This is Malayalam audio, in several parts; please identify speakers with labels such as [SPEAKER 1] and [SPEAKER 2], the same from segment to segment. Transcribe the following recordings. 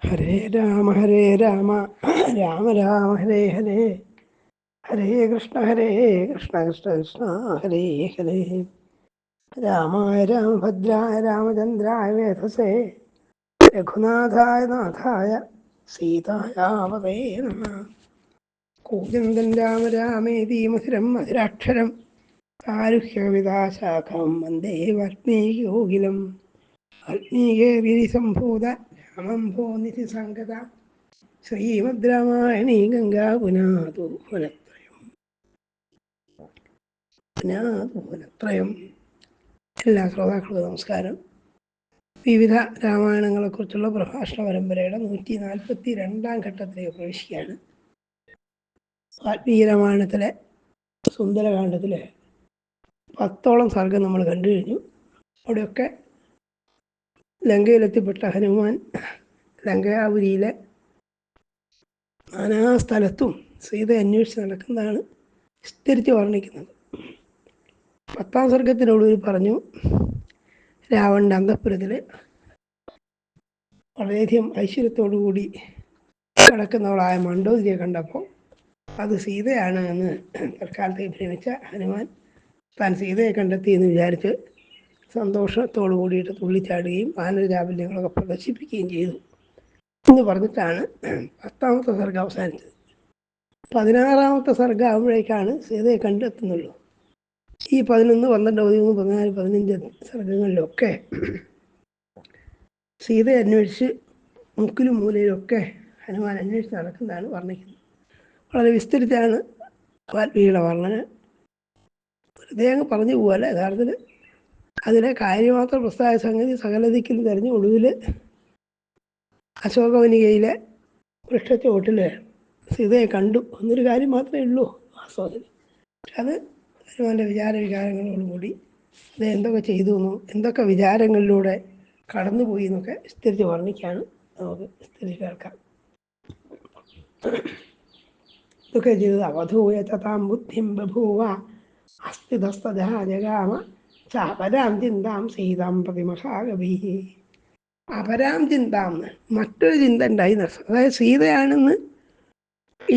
[SPEAKER 1] ഹരേ രാമ രാമ രാമ ഹരേ ഹരേ, ഹരേ കൃഷ്ണ കൃഷ്ണ കൃഷ്ണ ഹരേ ഹരേ. രാമായ രാമഭദ്രായ രാമചന്ദ്രായ വേധസേ രഘുനാഥായ നാഥായ സീതായാവതേ നമഃ. കൂജന്തം രാമ രാമേതി മധുരം മധുരാക്ഷരം ആരുഹ്യകവിതാശാഖം വന്ദേ വാൽമീകിയോകിലം. വാൽമീകേ ഗിരിസംഭൂത രാമംഭോ നിധിസംഗത ശ്രീമദ് രാമായണീ ഗംഗാ പുനാതു പുനഃത്രയം. എല്ലാ ശ്രോതാക്കൾക്കും നമസ്കാരം. വിവിധ രാമായണങ്ങളെക്കുറിച്ചുള്ള പ്രഭാഷണ പരമ്പരയുടെ 142 ഘട്ടത്തിലേക്ക് പ്രവേശിക്കുകയാണ്. വാൽമീകി രാമായണത്തിലെ സുന്ദരകാന്ഡത്തിലെ 10ഓളം സർഗം നമ്മൾ കണ്ടു കഴിഞ്ഞു. അവിടെയൊക്കെ ലങ്കയിലെത്തിപ്പെട്ട ഹനുമാൻ ലങ്കയാപുരിയിലെ നാനാ സ്ഥലത്തും സീത അന്വേഷിച്ച് നടക്കുന്നതാണ് വിസ്തരിച്ച് വർണ്ണിക്കുന്നത്. 10ാം സർഗത്തിനൊടുവിൽ പറഞ്ഞു, രാവണൻ്റെ അന്തഃപുരത്തിൽ വളരെയധികം ഐശ്വര്യത്തോടുകൂടി കിടക്കുന്നവളായ മണ്ഡോദരിയെ കണ്ടപ്പോൾ അത് സീതയാണ് എന്ന് തൽക്കാലത്തേക്ക് ഭ്രമിച്ച ഹനുമാൻ താൻ സീതയെ കണ്ടെത്തി എന്ന് വിചാരിച്ച് സന്തോഷത്തോടു കൂടിയിട്ട് തുള്ളിച്ചാടുകയും വാനരചാബല്യങ്ങളൊക്കെ പ്രദർശിപ്പിക്കുകയും ചെയ്തു എന്ന് പറഞ്ഞിട്ടാണ് 10ാമത്തെ സർഗം അവസാനിച്ചത്. 16ാമത്തെ സർഗം ആകുമ്പോഴേക്കാണ് സീതയെ കണ്ടെത്തുന്നുള്ളൂ. ഈ 11, 12, 13, 14, 15 സർഗങ്ങളിലൊക്കെ സീതയെ അന്വേഷിച്ച് മുക്കിലും മൂലയിലൊക്കെ ഹനുമാൻ അന്വേഷിച്ച് നടക്കുന്നതാണ് വർണ്ണിക്കുന്നത്. വളരെ വിസ്തരിച്ചാണ് വാൽമീകിയുടെ വർണ്ണന. വെറുതെ അങ്ങ് പറഞ്ഞു പോകല്ല, യഥാർത്ഥത്തിൽ അതിലെ കാര്യമാത്രം പ്രസ്താവ സംഗതി സകലദിക്കിലും തെരഞ്ഞു ഒടുവിൽ അശോകവനികയിലെ വൃക്ഷച്ചുവട്ടിൽ സീതയെ കണ്ടു എന്നൊരു കാര്യം മാത്രമേ ഉള്ളൂ ആസ്വാദനം. അത് ഹനുമാൻ്റെ വികാരങ്ങളോടുകൂടി അത് എന്തൊക്കെ ചെയ്തു എന്നും എന്തൊക്കെ വിചാരങ്ങളിലൂടെ കടന്നുപോയി എന്നൊക്കെ വിസ്തരിച്ച് വർണ്ണിക്കാണ്. നമുക്ക് വിസ്തരിച്ച് കേൾക്കാം. ഇതൊക്കെ ചെയ്തത് അവധൂയ താം ബുദ്ധിം ബഭൂവ അസ്ഥിതസ്തജാ ജഗാമ അപരാം ചിന്താം സീതാം പ്രതിമഹാകവി. അപരാം ചിന്താം, മറ്റൊരു ചിന്ത ഉണ്ടായി. അതായത് സീതയാണെന്ന്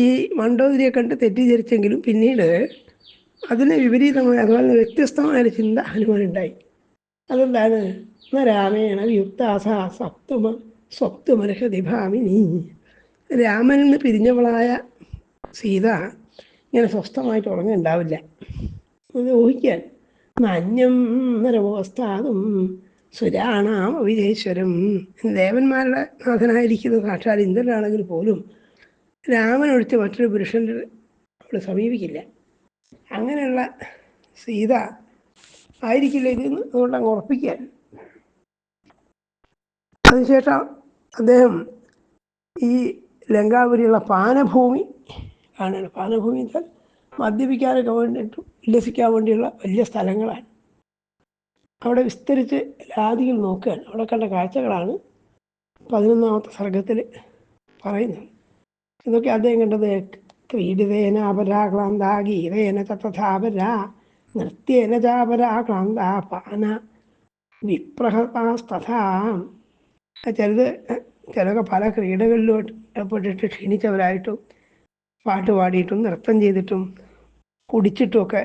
[SPEAKER 1] ഈ മണ്ഡോദരിയെ കണ്ട് തെറ്റിദ്ധരിച്ചെങ്കിലും പിന്നീട് അതിന് വിപരീതമായ അതുപോലെ വ്യത്യസ്തമായൊരു ചിന്ത ഹനുമാനുണ്ടായി. അതെന്താണ്? രാമേണ യുക്താസ സ്വപ്തുമർഹതി ഭാമിനി. രാമനിൽ നിന്ന് പിരിഞ്ഞവളായ സീത ഇങ്ങനെ സ്വസ്ഥമായിട്ട് ഉറങ്ങുന്നുണ്ടാവില്ല. അത് ഊഹിക്കാൻ. അന്യം നരവോസ്ഥാതും സുരാണാം അവിജേശ്വരം. ദേവന്മാരുടെ നാഥനായിരിക്കുന്ന സാക്ഷാൽ ഇന്ദ്രനാണെങ്കിൽ പോലും രാമനൊഴിച്ച് മറ്റൊരു പുരുഷൻ്റെ അവിടെ സമീപിക്കില്ല. അങ്ങനെയുള്ള സീത ആയിരിക്കില്ല ഇതെന്ന് അതുകൊണ്ട് അങ്ങ് ഉറപ്പിക്കാൻ. അതിനുശേഷം അദ്ദേഹം ഈ ലങ്കാപുരിയുള്ള പാനഭൂമി കാണുകയാണ്. പാനഭൂമി വെച്ചാൽ മദ്യപിക്കാനൊക്കെ വേണ്ടിയിട്ടും ഉല്ലസിക്കാൻ വേണ്ടിയുള്ള വലിയ സ്ഥലങ്ങളാണ്. അവിടെ വിസ്തരിച്ച് രാധികൾ നോക്കുകയാണ്. അവിടെ കണ്ട കാഴ്ചകളാണ് 11ാമത്തെ സർഗത്തിൽ പറയുന്നത്. ഇതൊക്കെ അദ്ദേഹം കണ്ടത് ക്രീഡിതേന അപരാക്ലാന്ത ഗീതേന തഥാപര നൃത്യേന ചാപരാക്ലാന്ത പാന വിപ്രഹസ്തഥാ. ചിലതൊക്കെ പല ക്രീഡകളിലോട്ട് ഏർപ്പെട്ടിട്ട് ക്ഷീണിച്ചവരായിട്ടും പാട്ട് പാടിയിട്ടും നൃത്തം ചെയ്തിട്ടും കുടിച്ചിട്ടുമൊക്കെ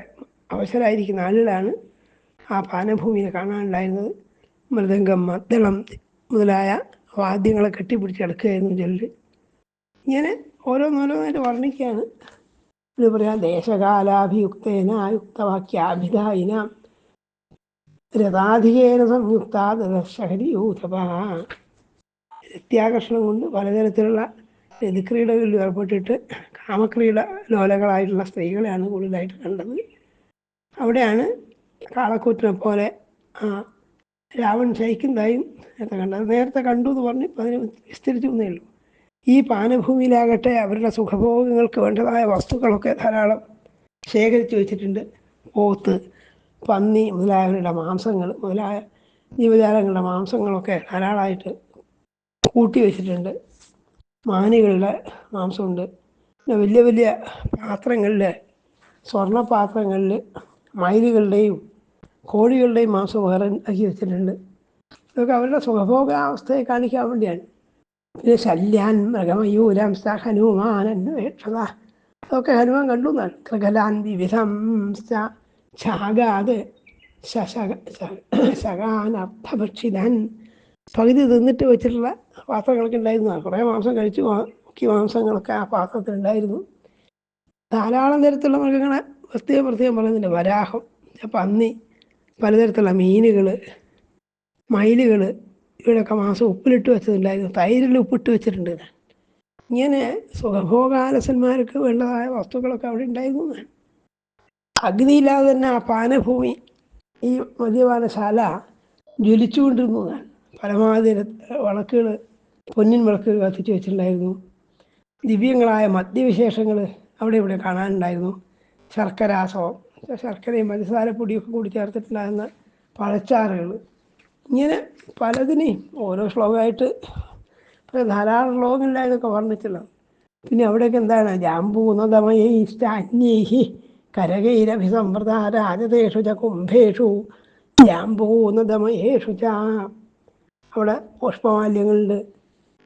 [SPEAKER 1] അവസരമായിരിക്കുന്ന ആളുകളാണ് ആ പാനഭൂമിയിൽ കാണാനുണ്ടായിരുന്നത്. മൃദംഗം, മദ്ദളം മുതലായ വാദ്യങ്ങളെ കെട്ടിപ്പിടിച്ച് കിടക്കുകയായിരുന്നു ചിലർ. ഇങ്ങനെ ഓരോന്നോരോന്നായിട്ട് വർണ്ണിക്കുകയാണ്. ഇത് പറയാം, ദേശകാലാഭിയുക്തേന യുക്തവാക്യാഭിധായിന രഥാധികേന സംയുക്ത ദശഹരി യൂഥപ. രത്യാകർഷണം കൊണ്ട് പലതരത്തിലുള്ള രതിക്രീഡകളിൽ ഏർപ്പെട്ടിട്ട് കാമക്രീഡ ലോലകളായിട്ടുള്ള സ്ത്രീകളെയാണ് കൂടുതലായിട്ട് കണ്ടത്. അവിടെയാണ് കാളക്കൂറ്റിനെ പോലെ രാവൺ ശയിക്കുന്നതായും നേരത്തെ കണ്ടു എന്ന് പറഞ്ഞ് അതിന് വിസ്തരിച്ചു എന്നേ ഉള്ളൂ. ഈ പാനഭൂമിയിലാകട്ടെ അവരുടെ സുഖഭോഗങ്ങൾക്ക് വേണ്ടതായ വസ്തുക്കളൊക്കെ ധാരാളം ശേഖരിച്ചു വെച്ചിട്ടുണ്ട്. പോത്ത്, പന്നി മുതലായവരുടെ മാംസങ്ങൾ മുതലായ ജീവജാലങ്ങളുടെ മാംസങ്ങളൊക്കെ ധാരാളമായിട്ട് കൂട്ടി വെച്ചിട്ടുണ്ട്. മാനുകളുടെ മാംസമുണ്ട്. പിന്നെ വലിയ വലിയ പാത്രങ്ങളിൽ, സ്വർണ്ണപാത്രങ്ങളിൽ മയിലുകളുടെയും കോഴികളുടെയും മാംസം വേറെ ആക്കി വെച്ചിട്ടുണ്ട്. ഇതൊക്കെ അവരുടെ സുഖഭോഗാവസ്ഥയെ കാണിക്കാൻ വേണ്ടിയാണ്. പിന്നെ ശല്യാൻ മൃഗമയൂരം സ ഹനുമാൻ അന്വേഷത, അതൊക്കെ ഹനുമാൻ കണ്ടു എന്നാണ്. കൃകലാൻ വിവിധം ശാഗാത് ശകാനർത്ഥഭക്ഷിതൻ, പകുതി തിന്നിട്ട് വെച്ചിട്ടുള്ള പാത്രങ്ങളൊക്കെ ഉണ്ടായിരുന്നു. കുറേ മാംസം കഴിച്ചു ബാക്കി മാംസങ്ങളൊക്കെ ആ പാത്രത്തിലുണ്ടായിരുന്നു. ധാരാളം തരത്തിലുള്ള മൃഗങ്ങളെ പ്രത്യേകം പറയുന്നുണ്ട്. വരാഹം, പന്നി, പലതരത്തിലുള്ള മീനുകൾ, മയിലുകൾ, ഇവിടെയൊക്കെ മാംസം ഉപ്പിലിട്ട് വെച്ചതുണ്ടായിരുന്നു. തൈരിൽ ഉപ്പിട്ട് വെച്ചിട്ടുണ്ട്. ഇങ്ങനെ സുഖഭോഗാലസന്മാർക്ക് വേണ്ടതായ വസ്തുക്കളൊക്കെ അവിടെ ഉണ്ടായിരുന്നു. അഗ്നിയില്ലാതെ തന്നെ ആ പാനഭൂമി, ഈ മദ്യപാനശാല ജ്വലിച്ചുകൊണ്ടിരുന്നതാണ്. പരമാവധി വിളക്കുകൾ, പൊന്നിൻ വിളക്കുകൾ കത്തിച്ച് വെച്ചിട്ടുണ്ടായിരുന്നു. ദിവ്യങ്ങളായ മദ്യവിശേഷങ്ങൾ അവിടെ ഇവിടെ കാണാനുണ്ടായിരുന്നു. ശർക്കരാസവും, ശർക്കരയും പഞ്ചസാരപ്പൊടിയൊക്കെ കൂടി ചേർത്തിട്ടുണ്ടായിരുന്ന പഴച്ചാറുകൾ, ഇങ്ങനെ പലതിനെയും ഓരോ ശ്ലോകമായിട്ട് ധാരാളം ശ്ലോകങ്ങളിലായതൊക്കെ വർണ്ണിച്ചുള്ളത്. പിന്നെ അവിടെയൊക്കെ എന്താണ്, ജാമ്പൂനദമയൈശ്ചാന്യൈഹി കരകൈരഭിസംവൃത രാജതേഷു ച കുംഭേഷു ജാമ്പൂനദമയേഷു ച, അവിടെ പുഷ്പമാല്യങ്ങളുണ്ട്.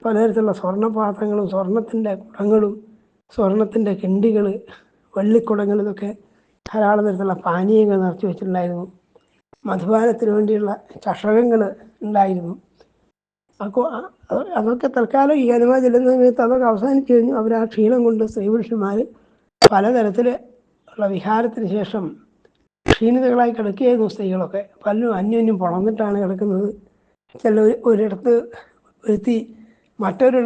[SPEAKER 1] പലതരത്തിലുള്ള സ്വർണ്ണപാത്രങ്ങളും സ്വർണത്തിൻ്റെ കുടങ്ങളും സ്വർണത്തിൻ്റെ കിണ്ടികൾ, വെള്ളിക്കുടങ്ങൾ, ഇതൊക്കെ ധാരാളം തരത്തിലുള്ള പാനീയങ്ങൾ നിറച്ച് വെച്ചിട്ടുണ്ടായിരുന്നു. മധുപാനത്തിന് വേണ്ടിയുള്ള ചഷകങ്ങൾ ഉണ്ടായിരുന്നു. അപ്പോൾ അതൊക്കെ തൽക്കാലം ഈ ഹനുമാൻ ചെല്ലുന്ന സമയത്ത് അതൊക്കെ അവസാനിച്ച് കഴിഞ്ഞു. അവർ ആ ക്ഷീണം കൊണ്ട് സ്ത്രീപുരുഷന്മാർ പലതരത്തിൽ ഉള്ള വിഹാരത്തിന് ശേഷം ക്ഷീണിതകളായി കിടക്കുകയായിരുന്നു. സ്ത്രീകളൊക്കെ പലരും അന്യോന്യം പുണർന്നിട്ടാണ് കിടക്കുന്നത്. ചില ഒരിടത്ത് വരുത്തി മറ്റൊരു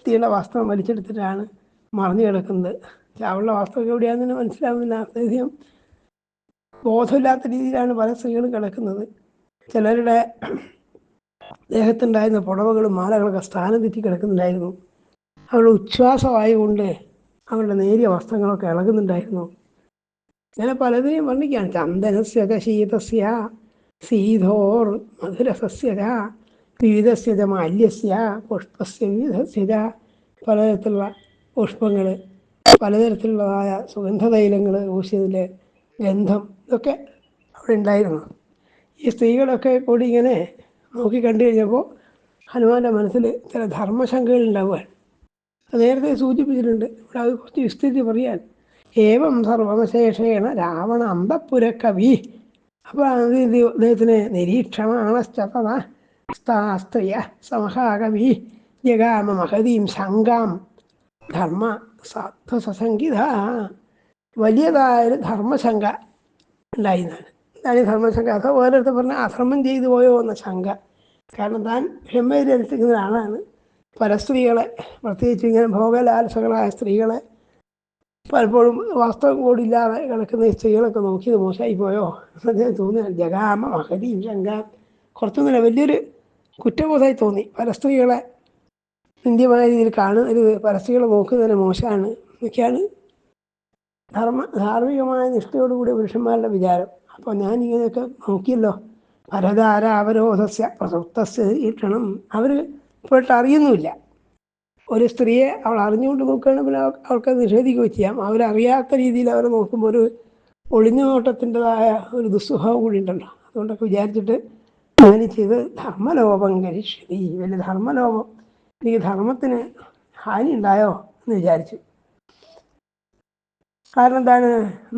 [SPEAKER 1] തീയുടെ വസ്ത്രം വലിച്ചെടുത്തിട്ടാണ് മറിഞ്ഞു കിടക്കുന്നത്. അവളുടെ വസ്ത്രമൊക്കെ എവിടെയാണെന്ന് മനസ്സിലാവുന്നില്ല. അത്യധികം ബോധമില്ലാത്ത രീതിയിലാണ് പല സ്ത്രീകളും കിടക്കുന്നത്. ചിലരുടെ ദേഹത്തുണ്ടായിരുന്ന പുടവകളും മാലകളൊക്കെ സ്ഥാനം തെറ്റി കിടക്കുന്നുണ്ടായിരുന്നു. അവളുടെ ഉച്ഛ്വാസമായതുകൊണ്ട് അവളുടെ നേരിയ വസ്ത്രങ്ങളൊക്കെ ഇളകുന്നുണ്ടായിരുന്നു. ഇങ്ങനെ പലതിനെയും വർണ്ണിക്കുകയാണ്. ചന്ദനസ്യ ശീതസ്യ സീതോർ മധുരസസ്യ വിവിധസ്യ മാല്യസ്യ പുഷ്പസ്യ വിവിധസ്യ, പലതരത്തിലുള്ള പുഷ്പങ്ങൾ, പലതരത്തിലുള്ളതായ സുഗന്ധതൈലങ്ങൾ, ഊഷ്യതിലെ ഗന്ധം, ഇതൊക്കെ അവിടെ ഉണ്ടായിരുന്നു. ഈ സ്ത്രീകളൊക്കെ കൂടി ഇങ്ങനെ നോക്കി കണ്ടു കഴിഞ്ഞപ്പോൾ ഹനുമാൻ്റെ മനസ്സിൽ ചില ധർമ്മശങ്കകൾ ഉണ്ടാവുകയാണ്. അത് നേരത്തെ സൂചിപ്പിച്ചിട്ടുണ്ട്. ഇവിടെ അത് കുറച്ച് വിസ്തരിച്ച് പറയാൻ. ഏവം സർവമശേഷേണ രാവണ അന്തഃപുര കവി. അപ്പോൾ അദ്ദേഹത്തിന് നിരീക്ഷമാണസ്ത്രീയ സമഹാകവി ജഗാമ മഹതീം ശങ്കാം ധർമ്മ സാധ്വസംഗീത. വലിയതായൊരു ധർമ്മശങ്ക ഉണ്ടായിരുന്നാണ്. എന്താണ് ഈ ധർമ്മശങ്ക? അതോ ഓരോരുത്തർ പറഞ്ഞാൽ അധർമ്മം ചെയ്തു പോയോ എന്ന ശങ്ക. കാരണം താൻ ബ്രഹ്മചര്യത്തിക്കുന്ന ആളാണ്. പരസ്ത്രീകളെ, പ്രത്യേകിച്ച് ഇങ്ങനെ ഭോഗലാലസകളായ സ്ത്രീകളെ, പലപ്പോഴും വാസ്തവം കൂടിയില്ലാതെ കിടക്കുന്ന ഈ സ്ത്രീകളൊക്കെ നോക്കിയത് മോശമായി പോയോ എന്നൊക്കെ തോന്നുകയാണ്. ജഗാമ മഹതീം ശങ്ക, കുറച്ചൊന്നുമില്ല, വലിയൊരു കുറ്റബോധമായി തോന്നി. പരസ്ത്രീകളെ നിന്ദ്യമായ രീതിയിൽ കാണുന്നത്, പരസ്ത്രീകളെ നോക്കുന്നതിന് മോശമാണ് എന്നൊക്കെയാണ് ധാർമ്മികമായ നിഷ്ഠയോടുകൂടിയ പുരുഷന്മാരുടെ വിചാരം. അപ്പോൾ ഞാൻ ഇങ്ങനെയൊക്കെ നോക്കിയല്ലോ. പരധാര അവരോധസ്യ പ്രസുപ്തസ്യ ഈക്ഷണം. അവർ ഇപ്പോഴത്തെ അറിയുന്നുമില്ല. ഒരു സ്ത്രീയെ അവൾ അറിഞ്ഞുകൊണ്ട് നോക്കുകയാണെങ്കിൽ പിന്നെ അവൾക്ക് നിഷേധിക്കുകയും ചെയ്യാം. അവരറിയാത്ത രീതിയിൽ അവരെ നോക്കുമ്പോൾ ഒരു ഒളിഞ്ഞു നോട്ടത്തിൻ്റെതായ ഒരു ദുസ്വഭാവം കൂടി ഉണ്ടല്ലോ. അതുകൊണ്ടൊക്കെ വിചാരിച്ചിട്ട് ഞാൻ ചെയ്ത് ധർമ്മലോപം കരിഷ്ടി, വലിയ ധർമ്മലോപം, എനിക്ക് ധർമ്മത്തിന് ഹാനി ഉണ്ടായോ എന്ന് വിചാരിച്ചു. കാരണം എന്താണ്,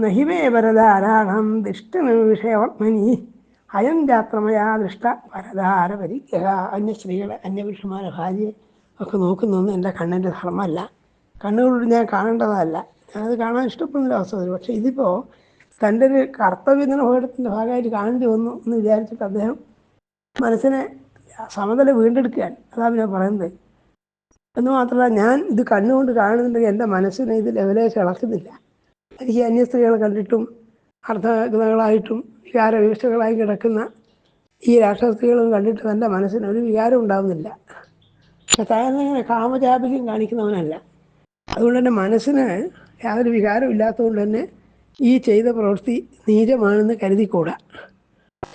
[SPEAKER 1] നഹിമേ പരധാരാണം ദുഷ്ടന് വിഷയവർമ്മനി അയം ജാത്രമയാ ദൃഷ്ട പരധാര പരിഗ്രഹ. അന്യ സ്ത്രീകളെ, അന്യപുരുഷന്മാരെ, ഭാര്യയെ ഒക്കെ നോക്കുന്നൊന്നും എൻ്റെ കണ്ണിൻ്റെ ധർമ്മമല്ല. കണ്ണുകളോട് ഞാൻ കാണേണ്ടതല്ല. ഞാനത് കാണാൻ ഇഷ്ടപ്പെടുന്ന അവസ്ഥ. പക്ഷേ ഇതിപ്പോൾ തൻ്റെ ഒരു കർത്തവ്യ നിർവഹണത്തിൻ്റെ ഭാഗമായിട്ട് കാണേണ്ടി വന്നു എന്ന് വിചാരിച്ചിട്ട് അദ്ദേഹം മനസ്സിനെ സമനില വീണ്ടെടുക്കുകയാണ്. അതാണ് ഞാൻ പറയുന്നത്. എന്ന് മാത്രമല്ല, ഞാൻ ഇത് കണ്ണുകൊണ്ട് കാണുന്നുണ്ടെങ്കിൽ എൻ്റെ മനസ്സിനെ ഇത് ലെവലേക്ക് ഇളക്കുന്നില്ല. എനിക്ക് അന്യ സ്ത്രീകളെ കണ്ടിട്ടും അർത്ഥങ്ങളായിട്ടും വികാരവിവശകളായി കിടക്കുന്ന ഈ രാക്ഷസ്ത്രീകളും കണ്ടിട്ട് എൻ്റെ മനസ്സിന് ഒരു വികാരം ഉണ്ടാകുന്നില്ല. പക്ഷെ താൻ അങ്ങനെ കാമചാപല്യം കാണിക്കുന്നവനല്ല. അതുകൊണ്ട് തന്നെ മനസ്സിന് യാതൊരു വികാരവും ഇല്ലാത്തതുകൊണ്ട് തന്നെ ഈ ചെയ്ത പ്രവൃത്തി നീചമാണെന്ന് കരുതിക്കൂടാ.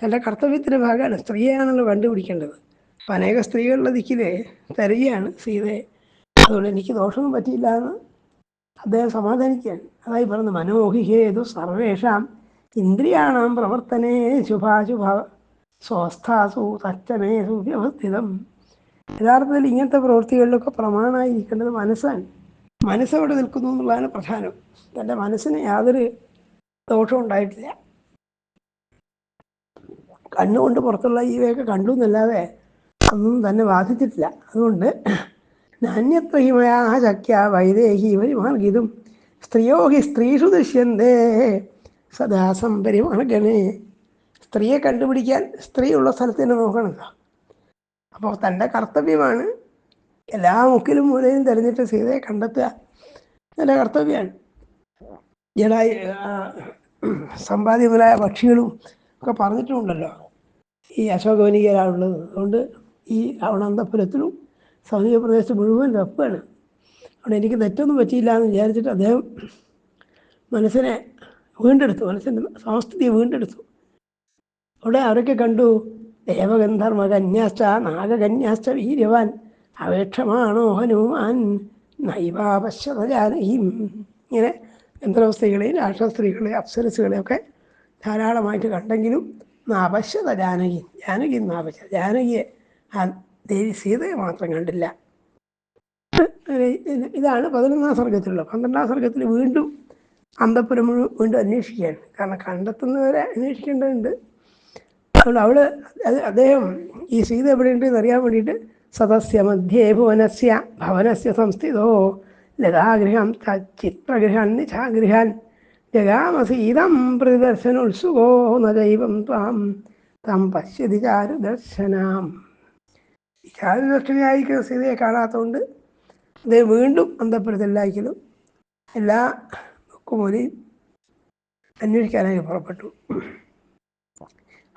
[SPEAKER 1] തൻ്റെ കർത്തവ്യത്തിൻ്റെ ഭാഗമാണ്. സ്ത്രീയാണല്ലോ കണ്ടുപിടിക്കേണ്ടത്. അപ്പം അനേക സ്ത്രീകളുടെ ദിക്കിൽ തരികയാണ് സീതയെ. അതുകൊണ്ട് എനിക്ക് ദോഷമൊന്നും പറ്റിയില്ല എന്ന് അദ്ദേഹം സമാധാനിക്കുകയാണ്. അതായി പറഞ്ഞു, മനോഹിഹേതു സർവേഷാം ഇന്ദ്രിയാണാം പ്രവർത്തനേ ശുഭാശുഭ സ്വസ്ഥാസു തച്ചമേസു വ്യവസ്ഥിതം. യഥാർത്ഥത്തിൽ ഇങ്ങനത്തെ പ്രവൃത്തികളിലൊക്കെ പ്രമാണമായിരിക്കേണ്ടത് മനസ്സാണ്. മനസ്സവിടെ നിൽക്കുന്നു എന്നുള്ളതാണ് പ്രധാനം. തൻ്റെ മനസ്സിന് യാതൊരു ദോഷവും ഉണ്ടായിട്ടില്ല. കണ്ണുകൊണ്ട് പുറത്തുള്ള ഇവയൊക്കെ കണ്ടു എന്നല്ലാതെ അതൊന്നും തന്നെ ബാധിച്ചിട്ടില്ല. അതുകൊണ്ട് നാന്യത്രഹിമയാ ശക്യ വൈദേഹി പരിമാർഗിതും സ്ത്രീയോ ഹി സ്ത്രീഷു ദൃശ്യന്തേ സദാസം പരിമാർഗണേ. സ്ത്രീയെ കണ്ടുപിടിക്കാൻ സ്ത്രീ ഉള്ള സ്ഥലത്ത് തന്നെ നോക്കണമല്ലോ. അപ്പോൾ തൻ്റെ കർത്തവ്യമാണ് എല്ലാ മുക്കിലും മൂലയും തിരഞ്ഞിട്ട് സീതയെ കണ്ടെത്തുക. നല്ല കർത്തവ്യമാണ്. ജഡായി സമ്പാദ്യ മുതലായ പക്ഷികളും ഒക്കെ പറഞ്ഞിട്ടുമുണ്ടല്ലോ ഈ അശോകവനികയിലാണുള്ളത്. അതുകൊണ്ട് ഈ രാവണാന്തപുരത്തിലും സമീപ പ്രദേശത്ത് മുഴുവൻ തപ്പാണ്. അവിടെ എനിക്ക് തെറ്റൊന്നും പറ്റിയില്ല എന്ന് വിചാരിച്ചിട്ട് അദ്ദേഹം മനസ്സിനെ വീണ്ടെടുത്തു, മനസ്സിൻ്റെ സമസ്ഥിതിയെ വീണ്ടെടുത്തു. അവിടെ അവരൊക്കെ കണ്ടു ദേവഗന്ധർവകന്യാശ്ച നാഗകന്യാശ്ച വീര്യവാൻ അവേക്ഷമാണോ ഹനുമാൻ നൈവാപശ്യതജാനകീം. ഇങ്ങനെ ഗന്ധർവസ്ത്രീകളെയും രാക്ഷസസ്ത്രീകളെയും അപ്സരസുകളെയൊക്കെ ധാരാളമായിട്ട് കണ്ടെങ്കിലും നാപശ്യത ജാനകി, ജാനകി നാപശ്യ, ജാനകിയെ ആ ദേവി സീതയെ മാത്രം കണ്ടില്ല. ഇതാണ് 11ാം സർഗത്തിലുള്ളത്. 12ാം സർഗത്തിൽ വീണ്ടും അന്തപുരം വീണ്ടും അന്വേഷിക്കുകയാണ്. കാരണം കണ്ടെത്തുന്നവരെ അന്വേഷിക്കേണ്ടതുണ്ട്. അതുകൊണ്ട് അവള് അദ്ദേഹം ഈ സീത എവിടെയുണ്ടെന്ന് അറിയാൻ വേണ്ടിയിട്ട് സദസ്യ മധ്യേ ഭുവനസ്യ ഭവനസ്യ സംസ്ഥിതോ ലതാഗൃഹം ചിത്രഗൃഹാൻ നിശാഗൃഹാൻ ജഗാമസീതം പ്രതിദർശനോത്സുകോ നൈവം ത്വാം തം പശ്യതി ചാരുദർശനാം. ചാരുദർശനായിരിക്കുന്ന സീതയെ കാണാത്തതുകൊണ്ട് അദ്ദേഹം വീണ്ടും അന്തപുരത്തെല്ലായിരിക്കലും എല്ലാ മുക്കുമൂലയും അന്വേഷിക്കാനായി പുറപ്പെട്ടു.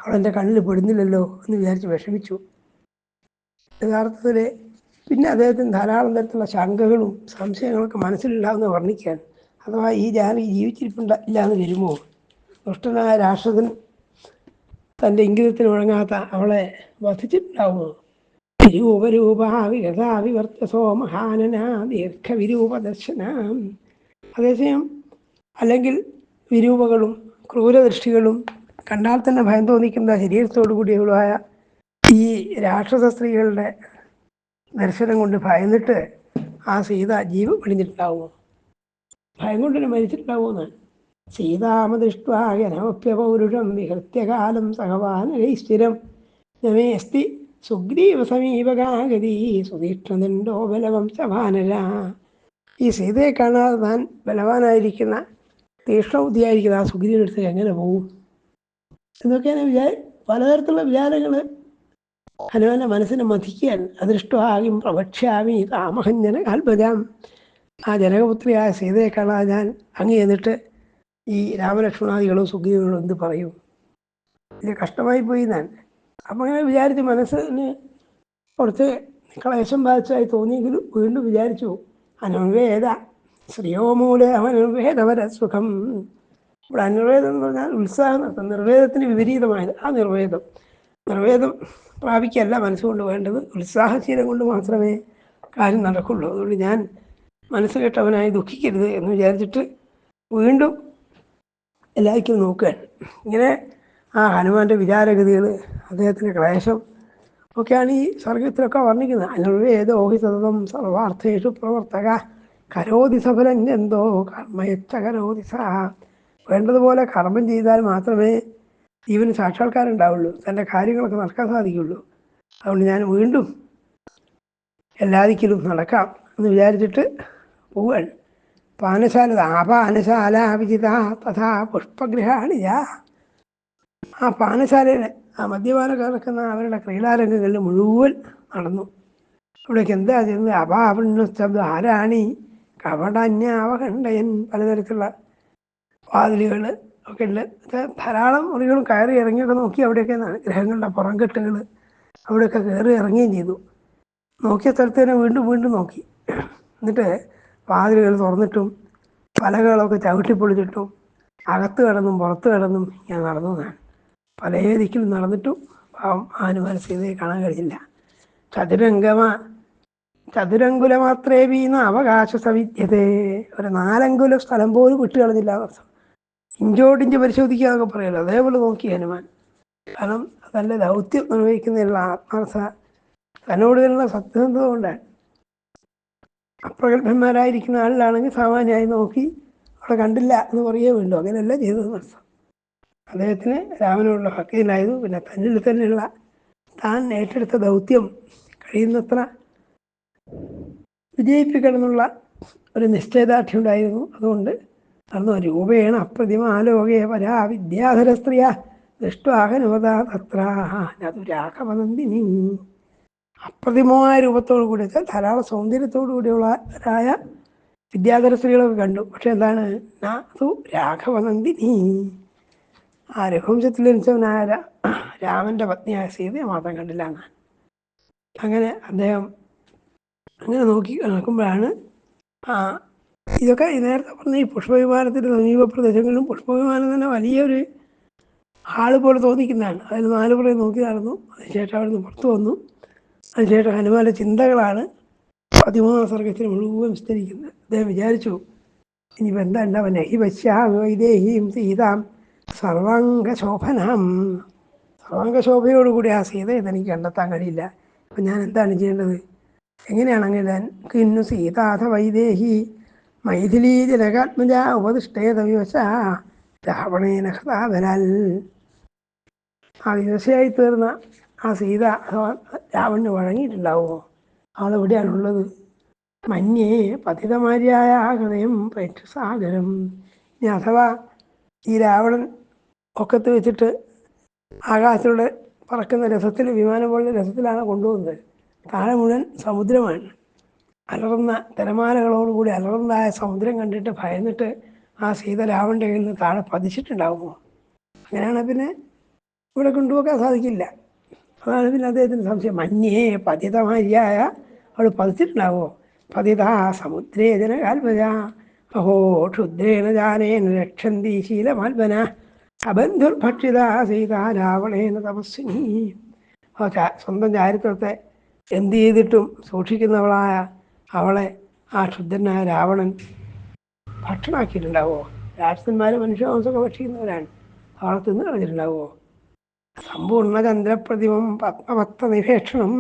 [SPEAKER 1] അവളെൻ്റെ കണ്ണിൽ പെടുന്നില്ലല്ലോ എന്ന് വിചാരിച്ച് വിഷമിച്ചു. യഥാർത്ഥത്തിൽ പിന്നെ അദ്ദേഹത്തിന് ധാരാളം തരത്തിലുള്ള ശങ്കകളും സംശയങ്ങളൊക്കെ മനസ്സിലുണ്ടാകുന്ന വർണ്ണിക്കാൻ. അഥവാ ഈ ജാനകി ജീവിച്ചിരിപ്പില്ല എന്ന് വരുമോ? ദുഷ്ടനായ രാക്ഷസൻ തൻ്റെ ഇംഗിതത്തിന് വഴങ്ങാത്ത അവളെ വധിച്ചിട്ടുണ്ടാവുമോ? വിരൂപരൂപാവിഗതാവിവർത്തസോ മഹാനനാ ദീർഘവിരൂപദർശനാം. അതേസമയം അല്ലെങ്കിൽ വിരൂപകളും ക്രൂരദൃഷ്ടികളും കണ്ടാൽ തന്നെ ഭയം തോന്നിക്കുന്ന ശരീരത്തോടു കൂടിയവളായ ഈ രാക്ഷസ സ്ത്രീകളുടെ ദർശനം കൊണ്ട് ഭയന്നിട്ട് ആ സീത ജീവൻ വെടിഞ്ഞിട്ടുണ്ടാവുമോ? ഭയം കൊണ്ട് തന്നെ മരിച്ചിട്ടുണ്ടാവുമെന്നാണ്. സീതാമദൃഷ്ട്വാഗനമപ്യപൗരുഷം വിഹൃത്യകാലം സഹവാനരൈശ്ചിരം നമേസ്തി സുഗ്രീവ സമീപകാഗതി സുതീഷ്ണദണ്ഡോ ബലവംശവാനര. ഈ സീതയെ കാണാതെ താൻ ബലവാനായിരിക്കുന്ന തീഷ്ണബുദ്ധിയായിരിക്കുന്ന ആ സുഗ്രീവനടുത്ത് എങ്ങനെ പോകും എന്നൊക്കെയാണ് പലതരത്തിലുള്ള വിചാരങ്ങൾ ഹനുമാന്റെ മനസ്സിനെ മഥിക്കാൻ. അദൃഷ്ടാകിം പ്രവക്ഷ്യാമി താമഹഞ്ജന കാൽപജാം. ആ ജനകപുത്രിയായ സീതയെ കാണാതെ ഞാൻ അങ്ങ് ചെന്നിട്ട് ഈ രാമലക്ഷ്മണാദികളും സുഗ്രീവനും എന്ത് പറയും? വലിയ കഷ്ടമായി പോയി ഞാൻ. അപ്പം അങ്ങനെ വിചാരിച്ച് മനസ്സിന് കുറച്ച് ക്ലേശം ബാധിച്ചായി തോന്നിയെങ്കിലും വീണ്ടും വിചാരിച്ചു അനർവേദ ശ്രീയോമൂല അവനർവേദവര സുഖം. ഇവിടെ അനിർവേദം എന്ന് പറഞ്ഞാൽ ഉത്സാഹം നടത്തും. നിർവേദത്തിന് വിപരീതമായത് ആ നിർവേദം പ്രാപിക്കല്ല മനസ്സുകൊണ്ട് വേണ്ടത്. ഉത്സാഹശീലം കൊണ്ട് മാത്രമേ കാര്യം നടക്കുള്ളൂ. അതുകൊണ്ട് ഞാൻ മനസ്സ് കെട്ടവനായി ദുഃഖിക്കരുത് എന്ന് വിചാരിച്ചിട്ട് വീണ്ടും എല്ലാവർക്കും നോക്കുകയാണ്. ഇങ്ങനെ ആ ഹനുമാന്റെ വിചാരഗതികൾ, അദ്ദേഹത്തിൻ്റെ ക്ലേശം ഒക്കെയാണ് ഈ സർഗത്തിലൊക്കെ വർണ്ണിക്കുന്നത്. അനിർവേദോഹി സതതം സർവാർത്ഥേഷു പ്രവർത്തക കരോതി സഫലം എന്തോ കർമ്മയച്ച കരോതി സഹ. വേണ്ടതുപോലെ കർമ്മം ചെയ്താൽ മാത്രമേ ജീവന് സാക്ഷാത്കാരം തൻ്റെ കാര്യങ്ങളൊക്കെ നടക്കാൻ സാധിക്കുള്ളൂ. അതുകൊണ്ട് ഞാൻ വീണ്ടും എല്ലാദിക്കിലും നടക്കാം എന്ന് വിചാരിച്ചിട്ട് പോവാൻ. പാനശാല ആപാനശാല വിജിത തഥാ പുഷ്പഗൃഹാണിയ. ആ പാനശാലയുടെ ആ മദ്യപാനം കിടക്കുന്ന അവരുടെ ക്രീഡാരംഗങ്ങളിൽ മുഴുവൻ നടന്നു. അവിടേക്ക് എന്താ ചെയ്യുന്നത്? അപാവണ്ണ ശബ്ദം ആരാണി കവടന്യാവകണ്ടയൻ. പലതരത്തിലുള്ള വാതിലുകൾ ഒക്കെ ഉണ്ട്. ധാരാളം മുറികളും കയറി ഇറങ്ങിയൊക്കെ നോക്കി. അവിടെയൊക്കെ ഗ്രഹങ്ങളുടെ പുറംകെട്ടുകൾ അവിടെയൊക്കെ കയറി ഇറങ്ങുകയും ചെയ്തു. നോക്കിയ സ്ഥലത്ത് തന്നെ വീണ്ടും വീണ്ടും നോക്കി. എന്നിട്ട് വാതിലുകൾ തുറന്നിട്ടും പലകളൊക്കെ ചവിട്ടിപ്പൊളിച്ചിട്ടും അകത്ത് കിടന്നും പുറത്ത് കിടന്നും ഞാൻ നടന്നു. ഞാൻ പല ദിക്കിലും നടന്നിട്ടും പാവം ഹനുമാൻ സീതയെ കാണാൻ കഴിഞ്ഞില്ല. ചതുരങ്കുല വീണ അവകാശ സവിദ്യതേ. ഒരു 4 അങ്കുല സ്ഥലം പോലും വിട്ടു കളഞ്ഞില്ല എന്നർത്ഥം. ഇഞ്ചോടിഞ്ച് പരിശോധിക്കുക എന്നൊക്കെ പറയുമല്ലോ, അതേപോലെ നോക്കി ഹനുമാൻ. കാരണം അതല്ല ദൗത്യം നിർവഹിക്കുന്നതിനുള്ള ആത്മാർത്ഥ തന്നോട് തന്നെയുള്ള സത്യസന്ധത കൊണ്ടാണ്. അപ്രഗത്ഭന്മാരായിരിക്കുന്ന ആളിലാണെങ്കിൽ സാമാന്യമായി നോക്കി അവിടെ കണ്ടില്ല എന്ന് പറയുകയേ വേണ്ടു. അങ്ങനെയല്ല ചെയ്തതെന്ന് അർത്ഥം. അദ്ദേഹത്തിന് രാമനോടുള്ള ഭക്തിയിലായിരുന്നു. പിന്നെ തന്നിൽ തന്നെയുള്ള താൻ ഏറ്റെടുത്ത ദൗത്യം കഴിയുന്നത്ര വിജയിപ്പിക്കണം എന്നുള്ള ഒരു നിശ്ചയദാർഢ്യം ഉണ്ടായിരുന്നു. അതുകൊണ്ട് അന്ന് രൂപേണ അപ്രതിമ ആലോകേ പരാ വിദ്യാധര സ്ത്രീയ ദൃഷ്ടാഹനുവതാത്ര രാഘവനന്ദിനി. അപ്രതിമമായ രൂപത്തോടു കൂടി ധാരാളം സൗന്ദര്യത്തോടു കൂടിയുള്ളവരായ വിദ്യാധര സ്ത്രീകളൊക്കെ കണ്ടു. പക്ഷെ എന്താണ്, നാതു രാഘവനന്ദിനി, ആ രഘുവംശത്തിൽ ജനിച്ചവനായ രാമൻ്റെ പത്നിയായ സീതയെ മാത്രം കണ്ടില്ല എന്നാണ്. അങ്ങനെ അദ്ദേഹം അങ്ങനെ നോക്കുമ്പോഴാണ് ഇതൊക്കെ നേരത്തെ പറഞ്ഞ ഈ പുഷ്പവിമാനത്തിൻ്റെ സമീപ പ്രദേശങ്ങളിലും പുഷ്പവിമാനം തന്നെ വലിയൊരു ഹാള് പോലെ തോന്നിക്കുന്നതാണ്. അതിൽ 4 പുറകെ നോക്കി നടന്നു. അതിനുശേഷം അവിടെ നിന്ന് പുറത്തു വന്നു. അതിനുശേഷം ഹനുമാന്റെ ചിന്തകളാണ് 13 സർഗത്തിന് മുഴുവൻ വിസ്തരിക്കുന്നത്. അദ്ദേഹം വിചാരിച്ചു, ഇനിയിപ്പോൾ എന്താ ഉണ്ടാവുന്നെ, ഈ വൈദേഹീം സീതാം സർവാംഗശോഭനാം, സർവാംഗശോഭയോടുകൂടി ആ സീതയെ തനിക്ക് കണ്ടെത്താൻ കഴിയില്ല. അപ്പം ഞാൻ എന്താണ് ചെയ്യേണ്ടത്? എങ്ങനെയാണ് അങ്ങനെ കിന്നു സീതാഥ വൈദേഹി മൈഥിലീ ജനകാത്മജ ഉപദിഷ്ടേത വിവശ രാവണേന ഹൃദാധരാൽ. ആ വിവശയായി തീർന്ന ആ സീത രാവണന് വഴങ്ങിയിട്ടുണ്ടാവുമോ? ആളെവിടെയാണുള്ളത്? മന്യേ പതിതമാര്യായ ഹൃദയം പ്രേക്ഷസാഗരം. ഇനി അഥവാ ഈ രാവണൻ ഒക്കത്ത് വെച്ചിട്ട് ആകാശത്തിലൂടെ പറക്കുന്ന രഥത്തിൽ, വിമാനം പോലുള്ള രഥത്തിലാണ് കൊണ്ടുപോകുന്നത്. താഴെ മുഴുവൻ സമുദ്രമാണ്. അലർന്ന തിരമാലകളോടുകൂടി അലർന്നതായ സമുദ്രം കണ്ടിട്ട് ഭയന്നിട്ട് ആ സീത രാവണൻ്റെ കയ്യിൽ നിന്ന് താഴെ പതിച്ചിട്ടുണ്ടാകുമോ? അങ്ങനെയാണെങ്കിൽ പിന്നെ ഇവിടെ കൊണ്ടുപോകാൻ സാധിക്കില്ല. അതാണ് പിന്നെ അദ്ദേഹത്തിന് സംശയം. മന്യേ പതിതമാര്യായ, അവൾ പതിച്ചിട്ടുണ്ടാകുമോ? പതിത സമുദ്രേ ജനകാത്മജ അഹോ ക്ഷുദ്രേണ ജാനേന രക്ഷന്തി ശീലമാത്മന അബന്ധുർഭക്ഷിത സീത രാവണേന തപസ്വിനി. സ്വന്തം ചാരിത്രത്തെ എന്ത് ചെയ്തിട്ടും സൂക്ഷിക്കുന്നവളായ അവളെ ആ ക്ഷുദ്രനായ രാവണൻ ഭക്ഷണമാക്കിയിട്ടുണ്ടാവുമോ? രാക്ഷസന്മാർ മനുഷ്യമാംസമൊക്കെ ഭക്ഷിക്കുന്നവരാണ്. അവളെ തിന്നു കളഞ്ഞിട്ടുണ്ടാവുമോ? സമ്പൂർണ്ണ ചന്ദ്രപ്രതിമം പത്മഭക്ത നിഭേക്ഷണം,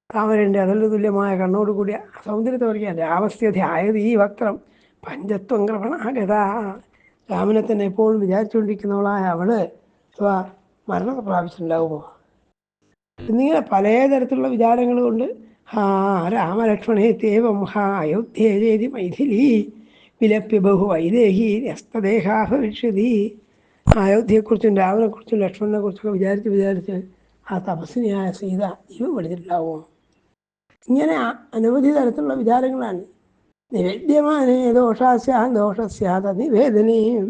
[SPEAKER 1] താമരൻ്റെ അതിൽ തുല്യമായ കണ്ണോടുകൂടിയ സൗന്ദര്യത്തെ പറയുക. രാമസ്ഥ്യധ്യായത് ഈ വക്രം പഞ്ചത്വം കൃപണാഗത. രാമനെ തന്നെ എപ്പോഴും വിചാരിച്ചുകൊണ്ടിരിക്കുന്നവളായ അവള് അഥവാ മരണത്തെ പ്രാപിച്ചിട്ടുണ്ടാവുമോ? എന്നിങ്ങനെ പലതരത്തിലുള്ള വിചാരങ്ങൾ കൊണ്ട് രാമലക്ഷ്മണേ തേവം അയോധ്യേതി മൈഥിലി വിലപ്യ ബഹു വൈദേഹി ന്യസ്തദേഹാ ഭവിഷ്യതി. അയോധ്യയെക്കുറിച്ചും രാമനെക്കുറിച്ചും ലക്ഷ്മണനെക്കുറിച്ചൊക്കെ വിചാരിച്ച് ആ തപസ്വിനിയായ സീത ജീവൻ പഠിച്ചിട്ടുണ്ടാവുമോ? ഇങ്ങനെ അനവധി തരത്തിലുള്ള വിചാരങ്ങളാണ്. നിവേദ്യമാനേ ദോഷസ്യാത് നിവേദനയും.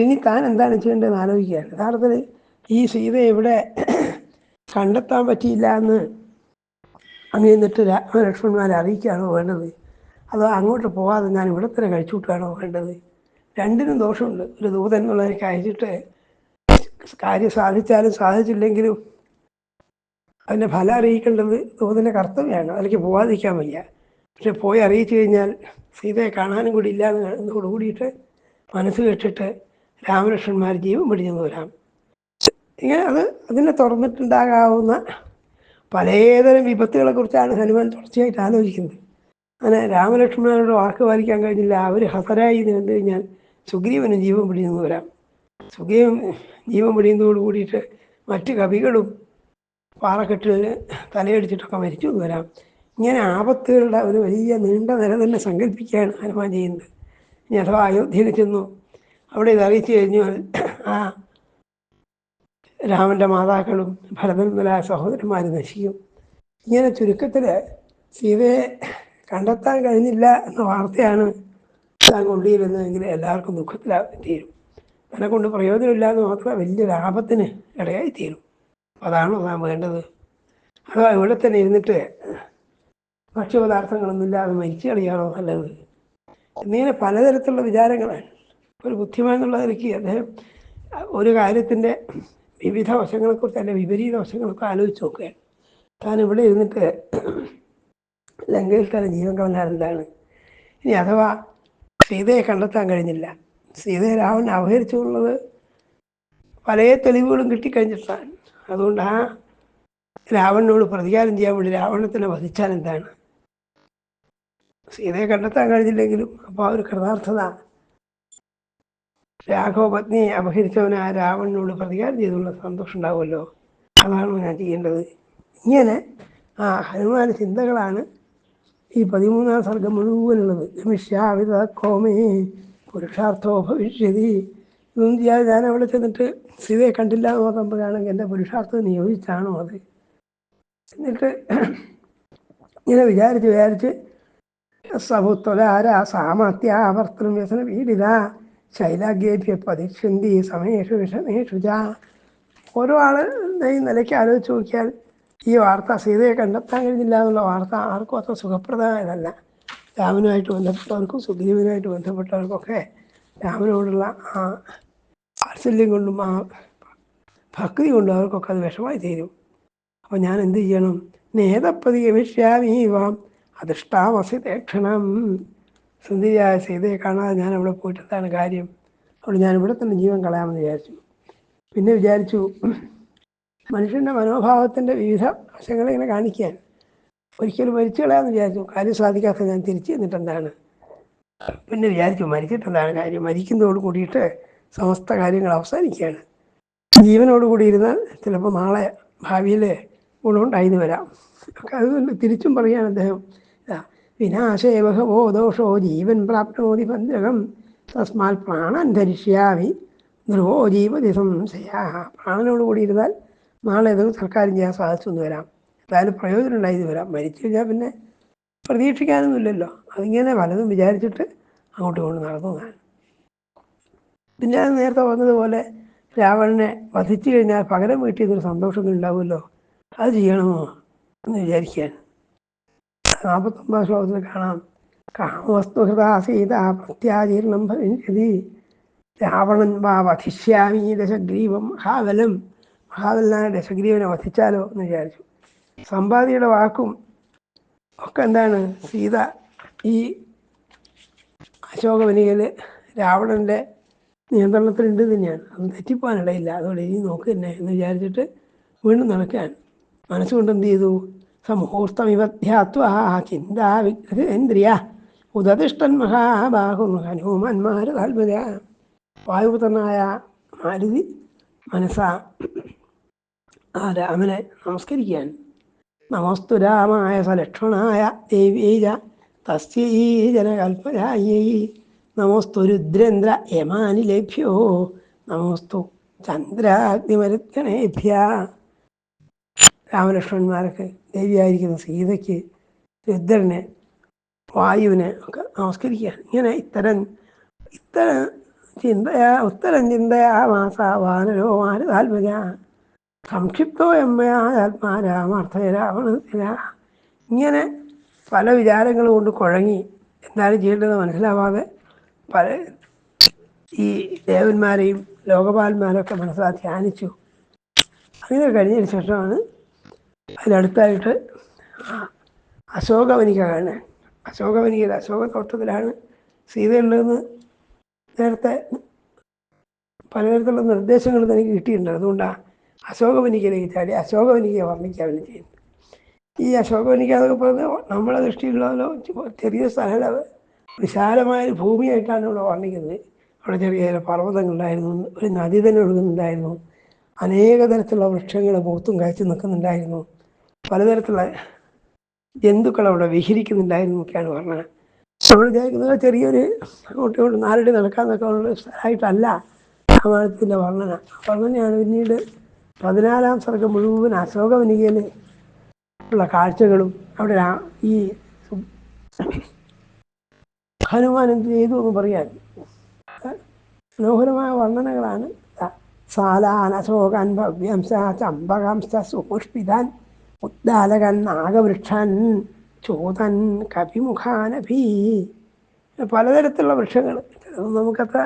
[SPEAKER 1] ഇനി താൻ എന്താണ് ചെയ്യേണ്ടതെന്ന് ആലോചിക്കുകയാണ്. യഥാർത്ഥത്തിൽ ഈ സീതയെ ഇവിടെ കണ്ടെത്താൻ പറ്റിയില്ല എന്ന് അങ്ങ് നിന്നിട്ട് ലക്ഷ്മണന്മാരെ അറിയിക്കുകയാണോ വേണ്ടത്? അതോ അങ്ങോട്ട് പോകാതെ ഞാൻ ഇവിടെ തന്നെ കഴിച്ചുവിട്ടാണോ വേണ്ടത്? രണ്ടിനും ദോഷമുണ്ട്. ഒരു ദൂതൻ എന്നുള്ളതിനൊക്കെ അയച്ചിട്ട് കാര്യം സാധിച്ചാലും സാധിച്ചില്ലെങ്കിലും അതിൻ്റെ ഫലം അറിയിക്കേണ്ടത് ദൂതൻ്റെ കർത്തവ്യമാണ്. അതിലേക്ക് പോകാതിരിക്കാൻ വയ്യ. പക്ഷെ പോയി അറിയിച്ചു കഴിഞ്ഞാൽ സീതയെ കാണാനും കൂടി ഇല്ല എന്നോട് കൂടിയിട്ട് മനസ്സ് കെട്ടിട്ട് രാമലക്ഷ്മണന്മാർ ജീവൻ പിടിച്ചെന്ന് വരാം. ഇങ്ങനെ അതിനെ തുറന്നിട്ടുണ്ടാകാവുന്ന പലതരം വിപത്തുകളെ കുറിച്ചാണ് ഹനുമാൻ തുടർച്ചയായിട്ട് ആലോചിക്കുന്നത്. അങ്ങനെ രാമലക്ഷ്മണനോട് വാക്ക് പാലിക്കാൻ കഴിഞ്ഞില്ല, അവർ ഹതരായി കണ്ടു കഴിഞ്ഞാൽ സുഗ്രീവനും ജീവൻ പിടിച്ചെന്ന് വരാം. സുഗ്രീവൻ ജീവൻ പിടിയുന്നതോട് കൂടിയിട്ട് മറ്റ് കവികളും പാറക്കെട്ടിൽ തലയടിച്ചിട്ടൊക്കെ മരിച്ചു എന്ന് വരാം. ഇങ്ങനെ ആപത്തുകളുടെ ഒരു വലിയ നീണ്ട നിര തന്നെ സങ്കല്പിക്കുകയാണ് ഹനുമാൻ ചെയ്യുന്നത്. ഇനി അഥവാ അയോധ്യയിൽ ചെന്നു അവിടെ ഇത് അറിയിച്ചു കഴിഞ്ഞാൽ ആ രാമൻ്റെ മാതാക്കളും ഭരതൻ മുതലായ സഹോദരന്മാർ നശിക്കും. ഇങ്ങനെ ചുരുക്കത്തിൽ സീതയെ കണ്ടെത്താൻ കഴിഞ്ഞില്ല എന്ന വാർത്തയാണ് താൻ കൊണ്ടുവരുന്നതെങ്കിൽ എല്ലാവർക്കും ദുഃഖത്തിലായിത്തീരും. അതിനെ കൊണ്ട് പ്രയോജനമില്ല എന്ന് മാത്രമേ വലിയ ലാഭത്തിന് ഇടയായി തീരും. അതാണോ താൻ വേണ്ടത്? അഥവാ ഇവിടെ തന്നെ ഇരുന്നിട്ട് ഭക്ഷ്യപദാർത്ഥങ്ങളൊന്നുമില്ലാതെ മരിച്ചു കളിയാണോ നല്ലത്? എന്നിങ്ങനെ പലതരത്തിലുള്ള വിചാരങ്ങളാണ്. ഒരു ബുദ്ധിമാൻ എന്നുള്ള നിലയ്ക്ക് അദ്ദേഹം ഒരു കാര്യത്തിൻ്റെ വിവിധ വശങ്ങളെക്കുറിച്ച് അല്ലെ വിപരീത വശങ്ങളൊക്കെ ആലോചിച്ച് നോക്കുകയാണ്. താൻ ഇവിടെ ഇരുന്നിട്ട് ലങ്കയിൽ തന്നെ ജീവൻ കളഞ്ഞാൽ എന്താണ്? ഇനി അഥവാ സീതയെ കണ്ടെത്താൻ കഴിഞ്ഞില്ല, സീതയെ രാവണൻ അപഹരിച്ചുള്ളത് പല തെളിവുകളും കിട്ടിക്കഴിഞ്ഞിട്ടാണ്. അതുകൊണ്ട് ആ രാവണനോട് പ്രതികാരം ചെയ്യാൻ വേണ്ടി രാവണത്തിനെ വധിച്ചാൽ എന്താണ്? സീതയെ കണ്ടെത്താൻ കഴിഞ്ഞില്ലെങ്കിലും അപ്പോൾ ആ ഒരു കൃതാർത്ഥത, രാഘവ പത്നിയെ അപഹരിച്ചവന് ആ രാവണനോട് പ്രതികാരം ചെയ്തുള്ള സന്തോഷം ഉണ്ടാവുമല്ലോ, അതാണ് ഞാൻ ചെയ്യേണ്ടത്. ഇങ്ങനെ ആ ഹനുമാൻ ചിന്തകളാണ് ഈ 13-ാം സർഗം മുഴുവനുള്ളത്. ഗമിഷ്യാവിധ കോമേ പുരുഷാർത്ഥോ ഭവിഷ്യതി. ഇതൊന്നും ചെയ്യാതെ ഞാൻ അവിടെ ചെന്നിട്ട് സീതയെ കണ്ടില്ല എന്ന് പറയുമ്പോഴാണെങ്കിൽ എൻ്റെ പുരുഷാർത്ഥം നിയോഗിച്ചാണോ അത്? എന്നിട്ട് ഇങ്ങനെ വിചാരിച്ച് സമുത്വലാര സാമത്യാവർത്തനം വ്യസന പീഡിത ശൈലാഗ്യേഭ്യ പതിഷ്യന്തി സമയേഷു വിഷമേഷു ച. ഓരോ ആളുടെയും നിലയ്ക്ക് ആലോചിച്ച് നോക്കിയാൽ ഈ വാർത്ത, സീതയെ കണ്ടെത്താൻ കഴിഞ്ഞില്ല എന്നുള്ള വാർത്ത ആർക്കും അത്ര സുഖപ്രദമായതല്ല. രാമനുമായിട്ട് ബന്ധപ്പെട്ടവർക്കും സുഗ്രീവനുമായിട്ട് ബന്ധപ്പെട്ടവർക്കൊക്കെ രാമനോടുള്ള ആ വാത്സല്യം കൊണ്ടും ആ ഭക്തി കൊണ്ടും അവർക്കൊക്കെ അത് വിഷമായി തീരും. അപ്പോൾ ഞാൻ എന്ത് ചെയ്യണം? നേതപ്പതി ഗമിഷ്യാമീവാം അധിഷ്ഠാമസി തേക്ഷണം. സുന്ദരിയായ സീതയെ കാണാതെ ഞാൻ അവിടെ പോയിട്ട് എന്താണ് കാര്യം? അവിടെ ഞാൻ ഇവിടെ തന്നെ ജീവൻ കളയാമെന്ന് വിചാരിച്ചു. പിന്നെ വിചാരിച്ചു മനുഷ്യൻ്റെ മനോഭാവത്തിൻ്റെ വിവിധ വശങ്ങളെ ഇങ്ങനെ കാണിക്കാൻ ഒരിക്കലും മരിച്ചു കളയാമെന്ന് വിചാരിച്ചു. കാര്യം സാധിക്കാത്ത ഞാൻ തിരിച്ചു ചെന്നിട്ട് എന്താണ്? പിന്നെ വിചാരിച്ചു മരിച്ചിട്ടെന്താണ് കാര്യം? മരിക്കുന്നതോട് കൂടിയിട്ട് സമസ്ത കാര്യങ്ങൾ അവസാനിക്കുകയാണ്. ജീവനോടുകൂടി ഇരുന്നാൽ ചിലപ്പോൾ നാളെ ഭാവിയിൽ ഗുണമുണ്ടായിന്ന് വരാം. അതുകൊണ്ട് തിരിച്ചും പറയുകയാണ് അദ്ദേഹം, വിനാശേവഹവോ ദോഷോ ജീവൻ പ്രാപ്നോതി പഞ്ചകം തസ്മാൽ പ്രാണൻ ധരിഷ്യാമി ധ്രുവോ ജീവതി സംശയ. പ്രാണനോടുകൂടി ഇരുന്നാൽ നാളെ ഏതൊരു സർക്കാരും ചെയ്യാൻ സാധിച്ചെന്ന് വരാം, എന്തായാലും പ്രയോജനം ഉണ്ടായിന്ന് വരാം. മരിച്ചു കഴിഞ്ഞാൽ പിന്നെ പ്രതീക്ഷിക്കാനൊന്നുമില്ലല്ലോ. അതിങ്ങനെ പലതും വിചാരിച്ചിട്ട് അങ്ങോട്ടും ഇങ്ങോട്ട് നടന്നതാണ്. പിന്നെ അത് നേരത്തെ പറഞ്ഞതുപോലെ രാവണനെ വധിച്ചു കഴിഞ്ഞാൽ പകരം വീട്ടിയതൊരു സന്തോഷമൊന്നും ഉണ്ടാവുമല്ലോ, അത് ചെയ്യണമോ എന്ന് വിചാരിക്കാൻ. 49 ശ്ലോകത്തിൽ കാണാം, കാമവസ്തുഹൃതാ സീത പ്രത്യാജീർണം ഭവിഷ്യതി രാവണൻ വാ വധിഷ്യാമി ദശഗ്രീവം മഹാബലം. മഹാബലനായ ദശഗ്രീവനെ വധിച്ചാലോ എന്ന് വിചാരിച്ചു. സമ്പാദിയുടെ വാക്കും ഒക്കെ എന്താണ്? സീത ഈ അശോകവനികയിൽ രാവണൻ്റെ നിയന്ത്രണത്തിലുണ്ട് തന്നെയാണ്, അത് തെറ്റിപ്പോകാനിടയില്ല. അതുകൊണ്ട് ഇനി നോക്ക് തന്നെ എന്ന് വിചാരിച്ചിട്ട് വീണ്ടും നടക്കാൻ മനസ്സുകൊണ്ട് എന്ത് ചെയ്തു? സമൂഹൂർത്തമിവധ്യാത്വാ ചിന്താ വിഗ്രഹേന്ദ്രിയ ഉദതിഷ്ഠൻ മഹാബാഹു ഹനുമാന്മാർ താല്പര്യ. വായുപുത്രനായ മാരുതി മനസ്സാ ആ രാമനെ നമസ്കരിക്കാൻ. നമസ്തു രാമായ സലക്ഷണായ ദേവീജ തസ്യൈ ജനകൽപ്പരായൈ നമോസ്തു രുദ്രേന്ദ്ര യമാനിലേഭ്യോ നമോസ്തു ചന്ദ്രാഗ്നിമരുദ്ഗണേഭ്യ. രാമലക്ഷ്മണന്മാർക്ക്, ദേവിയായിരിക്കുന്ന സീതയ്ക്ക്, രുദ്രന്, വായുവിന് ഒക്കെ നമസ്കരിക്കാൻ. ഇങ്ങനെ ഇത്തരം ഉത്തരം ചിന്തയാ മാസ വാനരോ മാര് താല്പര്യ സംക്ഷിപ്തോ എമ്മയാത്മാ രാമാർത്ഥ രാവണത്തില. ഇങ്ങനെ പല വിചാരങ്ങൾ കൊണ്ട് കുഴങ്ങി എന്താണ് ചെയ്യേണ്ടത് മനസ്സിലാവാതെ പല ഈ ദേവന്മാരെയും ലോകപാലന്മാരൊക്കെ മനസ്സിലാക്കി ധ്യാനിച്ചു. അങ്ങനെ കഴിഞ്ഞതിന് ശേഷമാണ് അതിനടുത്തായിട്ട് അശോകവനിക കാണാൻ. അശോകവനികയിൽ അശോകത്തോട്ടത്തിലാണ് സീതയുള്ളതെന്ന് നേരത്തെ പലതരത്തിലുള്ള നിർദ്ദേശങ്ങൾ തനിക്ക് കിട്ടിയിട്ടുണ്ട്. അതുകൊണ്ടാണ് അശോകവനികയിലേക്ക് ചാടി അശോകവനികയെ വർണ്ണിക്കാൻ വേണ്ടി ചെയ്യുന്നത്. ഈ അശോകവനിക എന്നൊക്കെ പറഞ്ഞാൽ നമ്മളെ ദൃഷ്ടിയിലുള്ളതോ ചെറിയ സ്ഥലമല്ല, വിശാലമായൊരു ഭൂമിയായിട്ടാണ് ഇവിടെ വർണ്ണിക്കുന്നത്. അവിടെ ചെറിയ ചെറിയ പർവ്വതങ്ങളുണ്ടായിരുന്നു, ഒരു നദി തന്നെ ഒഴുകുന്നുണ്ടായിരുന്നു, അനേക തരത്തിലുള്ള വൃക്ഷങ്ങൾ പൂത്തും കാഴ്ച നിൽക്കുന്നുണ്ടായിരുന്നു, പലതരത്തിലുള്ള ജന്തുക്കൾ അവിടെ വിഹരിക്കുന്നുണ്ടായിരുന്നു എന്നൊക്കെയാണ് പറഞ്ഞത്. നമ്മൾ വിചാരിക്കുന്നത് ചെറിയൊരു അങ്ങോട്ടും ഇങ്ങോട്ടും നാലടി നടക്കാന്നൊക്കെ ഉള്ള സ്ഥലമായിട്ടല്ല രാമായണത്തിൻ്റെ വർണ്ണനയാണ്. പിന്നീട് 14-ാം സർഗം മുഴുവൻ അശോകവനികയിൽ ഉള്ള കാഴ്ചകളും അവിടെ ഈ ഹനുമാൻ എന്ത് ചെയ്തു എന്ന് പറയാൻ മനോഹരമായ വർണ്ണനകളാണ്. സാലാനശോകൻ ഭവ്യംശ ചമ്പകംശ സുപുഷ്പിതാൻ ഉദ്ദാലകൻ നാഗവൃക്ഷൻ ചോതൻ കപിമുഖാനഭി. പലതരത്തിലുള്ള വൃക്ഷങ്ങൾ, നമുക്കത്ര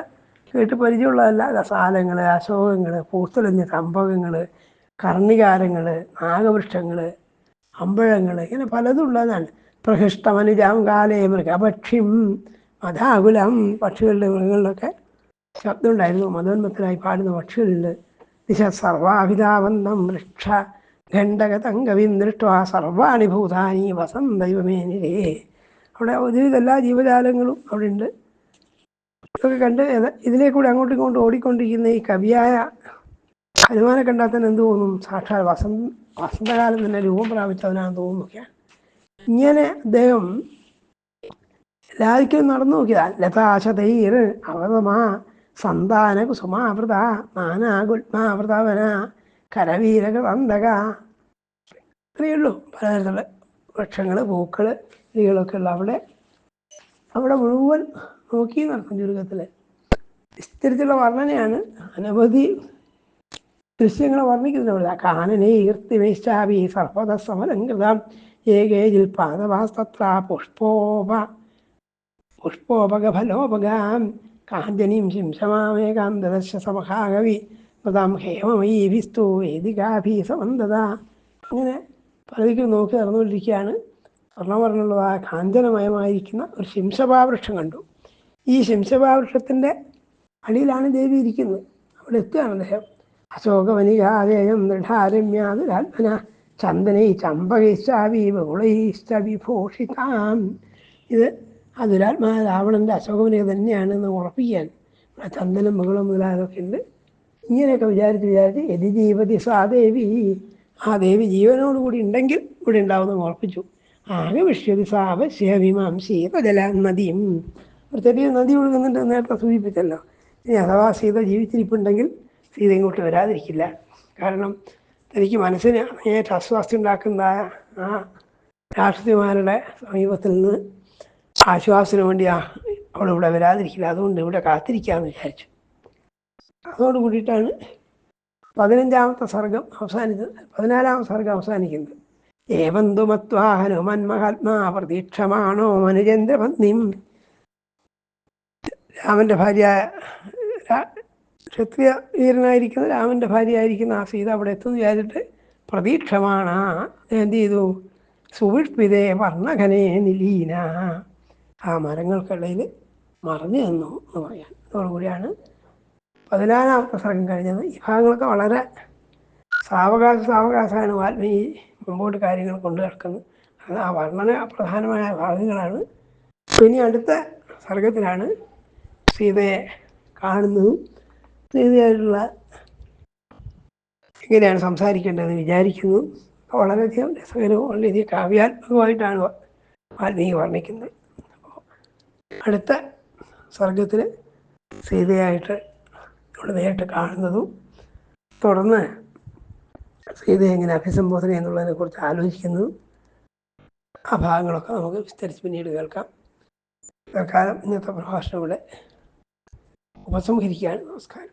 [SPEAKER 1] കേട്ട് പരിചയമുള്ളതല്ല. രസാലങ്ങൾ, അശോകങ്ങൾ, പൂത്തലഞ്ഞ ചമ്പകങ്ങൾ, കർണികാരങ്ങൾ, നാഗവൃക്ഷങ്ങൾ, അമ്പഴങ്ങൾ, ഇങ്ങനെ പലതും ഉള്ളതാണ്. പ്രഹൃഷ്ടമനുജാം കാലേ മൃഗപക്ഷിം മധാകുലം. പക്ഷികളുടെ മൃഗങ്ങളിലൊക്കെ ശബ്ദമുണ്ടായിരുന്നു, മതോന്മത്തനായി പാടുന്ന പക്ഷികളുണ്ട്. ദിശ സർവാഭിതാവന്തം വൃക്ഷ ഖണ്ഡകതങ്കവിം ദൃഷ്ട്വാ സർവാണി ഭൂതാനി വസന്തൈവമേനിരേ. അവിടെ ഒരുവിധ എല്ലാ ജീവജാലങ്ങളും അവിടെ ഉണ്ട്. ഇതൊക്കെ കണ്ട് ഇതിലേക്കൂടെ അങ്ങോട്ടും ഇങ്ങോട്ടും ഓടിക്കൊണ്ടിരിക്കുന്ന ഈ കവിയായ ഹനുമാനെ കണ്ടാൽ തന്നെ എന്ത് തോന്നും? സാക്ഷാൽ വസന്തകാലം തന്നെ രൂപം പ്രാപിച്ചവനാണെന്ന് തോന്നുന്നൊക്കെയാണ്. ഇങ്ങനെ അദ്ദേഹം എല്ലാവർക്കും നടന്നു നോക്കിയതാ. ലതാശതൈർ അവതമാ സന്താന കുസുമാവൃത നാനാഗുൽമാവൃതവന കരവീരകവന്തക. ഇത്രയുള്ളൂ. പലതരത്തിലുള്ള വൃക്ഷങ്ങൾ, പൂക്കൾ, ചെടികളൊക്കെ ഉള്ള അവിടെ മുഴുവൻ നോക്കി നടക്കും. ചുരുക്കത്തിൽ ഇത്തരത്തിലുള്ള വർണ്ണനയാണ്. അനവധി ദൃശ്യങ്ങളെ വർണ്ണിക്കുന്നുണ്ട്. കാനനേ ഈർത്തിമേശാവി സർവത സമലങ്കൃതം ഏകേജിൽ പാദവാസ്തത്ര പുഷ്പോപകഫലോപകാം കാഞ്ചനീം ശിംശമാമേകാന്തദർശ സമഹാകവി മൃതാം ഹേമമയീഭിസ്തു വേദികാഭീ സമന്തത. അങ്ങനെ പലതിക്കും നോക്കി നടന്നുകൊണ്ടിരിക്കുകയാണ്. സ്വർണ്ണവർണ്ണമുള്ളതായ കാഞ്ചനമയമായിരിക്കുന്ന ഒരു ശിംശഭാവൃക്ഷം കണ്ടു. ഈ ശിംശഭാവൃക്ഷത്തിൻ്റെ അടിയിലാണ് ദേവി ഇരിക്കുന്നത്. അവിടെ എത്തുകയാണ് അദ്ദേഹം. അശോകവനികാദേയം ദൃഢാരമ്യാതുരാത്മന ചന്ദനൈ ചമ്പകൈശ്ചാവി ബഹുളൈശ്ചവിഭൂഷിതാം. ഇത് ആ ദുരാത്മായ രാവണൻ്റെ അശോകവനിക തന്നെയാണെന്ന് ഉറപ്പിക്കാൻ ചന്ദനം, ബഹുളം മുതലായതൊക്കെ ഉണ്ട്. ഇങ്ങനെയൊക്കെ വിചാരിച്ച് യതി ജീവതി സാ ദേവി, ആ ദേവി ജീവനോടുകൂടി ഉണ്ടെങ്കിൽ ഇവിടെ ഉണ്ടാവുമെന്ന് ഉറപ്പിച്ചു. ആകെ വിശ്വതി സാവശ്യവിമാം ശീതജലനദിയും. ഒരു ചെറിയ നദി ഒഴുകുന്നുണ്ട്, നേരത്തെ സൂചിപ്പിച്ചല്ലോ. ഇനി അഥവാ സീത ജീവിച്ചിരിപ്പുണ്ടെങ്കിൽ സീത ഇങ്ങോട്ട് വരാതിരിക്കില്ല. കാരണം തനിക്ക് മനസ്സിന് അങ്ങേയറ്റം അസ്വാസ്ഥ്യം ഉണ്ടാക്കുന്ന ആ രാക്ഷസിമാരുടെ സമീപത്തിൽ നിന്ന് ആശ്വാസത്തിന് വേണ്ടി അവളിവിടെ വരാതിരിക്കില്ല. അതുകൊണ്ട് ഇവിടെ കാത്തിരിക്കാമെന്ന് വിചാരിച്ചു. അതോട് കൂടിയിട്ടാണ് 15ാമത്തെ സർഗം അവസാനിച്ചത്. 14ാമത്തെ സർഗം അവസാനിക്കുന്നത്. ഏവന്തു മത്വാ ഹനുമൻ മഹാത്മാ പ്രതീക്ഷമാണോ മനുജേന്ദ്രപത്നിം. രാമൻ്റെ ഭാര്യ, ക്ഷത്രിയ വീരനായിരിക്കുന്ന രാമൻ്റെ ഭാര്യയായിരിക്കുന്ന ആ സീത അവിടെ എത്തുമെന്ന് വിചാരിച്ചിട്ട് പ്രതീക്ഷമാണ്. എന്ത് ചെയ്തു? സുവിഷ്പിതേ വർണ്ണഘനേ നിലീന, ആ മരങ്ങൾക്കിടയിൽ മറഞ്ഞു നിന്നു എന്ന് പറയാൻ. അതോടുകൂടിയാണ് 14ാമത്തെ സർഗം കഴിഞ്ഞത്. ഈ ഭാഗങ്ങളൊക്കെ വളരെ സാവകാശമാണ് വാൽമീകി മുമ്പോട്ട് കാര്യങ്ങൾ കൊണ്ടു നടക്കുന്നത്. അത് ആ വർണ്ണന പ്രധാനമായ ഭാഗങ്ങളാണ്. ഇനി അടുത്ത സർഗത്തിലാണ് സീതയെ കാണുന്നതും സീതയായിട്ടുള്ള എങ്ങനെയാണ് സംസാരിക്കേണ്ടതെന്ന് വിചാരിക്കുന്നു. വളരെയധികം രസകരവും വളരെയധികം കാവ്യാത്മകമായിട്ടാണ് വാൽമീകി വർണ്ണിക്കുന്നത്. അടുത്ത സർഗത്തിൽ സീതയായിട്ട് ഇവിടെ നേരിട്ട് കാണുന്നതും തുടർന്ന് സീതയെ എങ്ങനെ അഭിസംബോധന എന്നുള്ളതിനെക്കുറിച്ച് ആലോചിക്കുന്നതും ആ ഭാഗങ്ങളൊക്കെ നമുക്ക് വിസ്തരിച്ച് പിന്നീട് കേൾക്കാം. തൽക്കാലം ഇന്നത്തെ പ്രഭാഷണം ഇവിടെ ഉപസംഹരിക്കുകയാണ്. നമസ്കാരം.